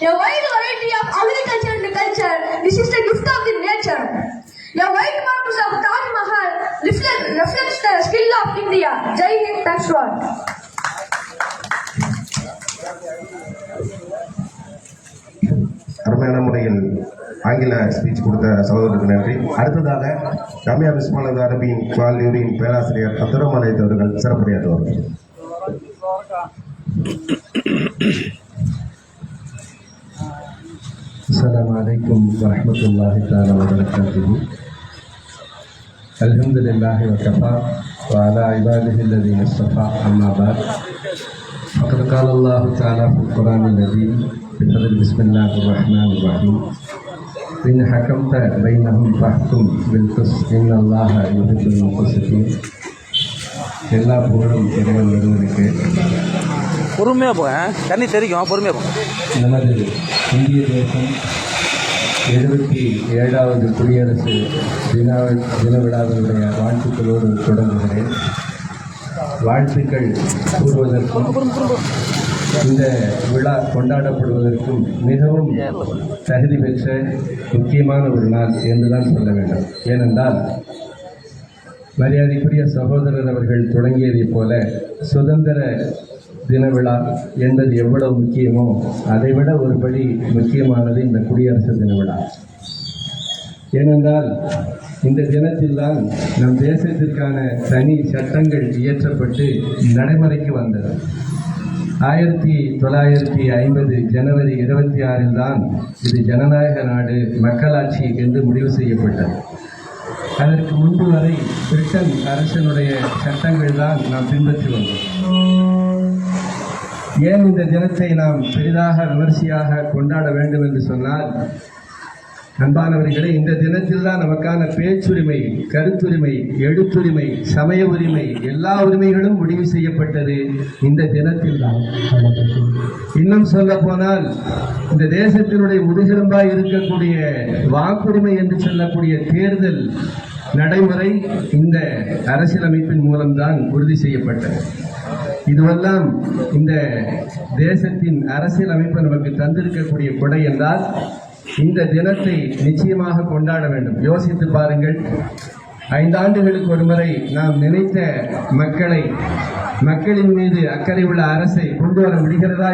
A wide variety of agriculture and culture. This is the gift of the nature. A white marble of Taj Mahal reflects the skill of India. Jai Hind, thanks to all. அருமையான முறையில் ஆங்கில speech கொடுத்த சகோதரருக்கு நன்றி. அடுத்ததாக ரம்யா விஸ்மானந்த அரபியின் கல்லூரியின் பேராசிரியர் அப்துரஹ்மான் அவர்கள் சிறப்புரையாற்றுவார்கள். السلام عليكم ورحمة الله تعالى وبركاته. الحمد لله وكفى وعلى عباده الذين اصطفى أما بعد فقد قال الله تعالى في القرآن العظيم بفضل بسم الله الرحمن الرحيم إن حكمت بينهم فاحكم بالقسط إن الله يحب المقسطين. எல்லா புகழும் இறைவன் ஒருவருக்கு. பொறுமையாக போங்க, தண்ணி தெரிக்கும், பொறுமையாக போங்க. நமது இந்திய தேசம் 77வது குடியரசு தின விழாவினுடைய வாழ்த்துக்களோடு தொடங்குகிறேன். வாழ்த்துக்கள் கூறுவதற்கும் இந்த விழா கொண்டாடப்படுவதற்கும் மிகவும் தகுதி பெற்ற முக்கியமான ஒரு நாள் என்றுதான் சொல்ல வேண்டும். ஏனென்றால் மரியாதைக்குரிய சகோதரர் அவர்கள் தொடங்கியதைப் போல சுதந்திர தின விழா என்பது எவ்வளவு முக்கியமோ அதைவிட ஒருபடி முக்கியமானது இந்த குடியரசு தின விழா. ஏனென்றால் இந்த தினத்தில் தான் நம் தேசத்திற்கான தனி சட்டங்கள் இயற்றப்பட்டு நடைமுறைக்கு வந்தது. 1950 ஜனவரி 26 தான் இது ஜனநாயக நாடு மக்களாட்சி என்று முடிவு செய்யப்பட்டது. அதற்கு முன்பு வரை பிரிட்டன் அரசனுடைய சட்டங்கள் தான் நாம் பின்பற்றி வந்தோம். ஏன் இந்த தினத்தை நாம் பெரிதாக விமர்சையாக கொண்டாட வேண்டும் என்று சொன்னால், அன்பானவர்களே, இந்த தினத்தில் தான் நமக்கான பேச்சுரிமை, கருத்துரிமை, எழுத்துரிமை, சமய உரிமை, எல்லா உரிமைகளும் முடிவு செய்யப்பட்டது இந்த தினத்தில் தான். இன்னும் சொல்ல போனால் இந்த தேசத்தினுடைய முதுகெலும்பாய் இருக்கக்கூடிய வாக்குரிமை என்று சொல்லக்கூடிய தேர்தல் நடைமுறை இந்த அரசியலமைப்பின் மூலம்தான் உறுதி செய்யப்பட்டது. இதுவெல்லாம் இந்த தேசத்தின் அரசியல் அமைப்பு நமக்கு தந்திருக்கக்கூடிய கொடை என்றால் இந்த தினத்தை நிச்சயமாக கொண்டாட வேண்டும். யோசித்து பாருங்கள், 5 ஆண்டுகளுக்கு ஒரு முறை நாம் நினைத்த மக்களின் மீது அக்கறை உள்ள அரசை கொண்டு வர முடிகிறதா?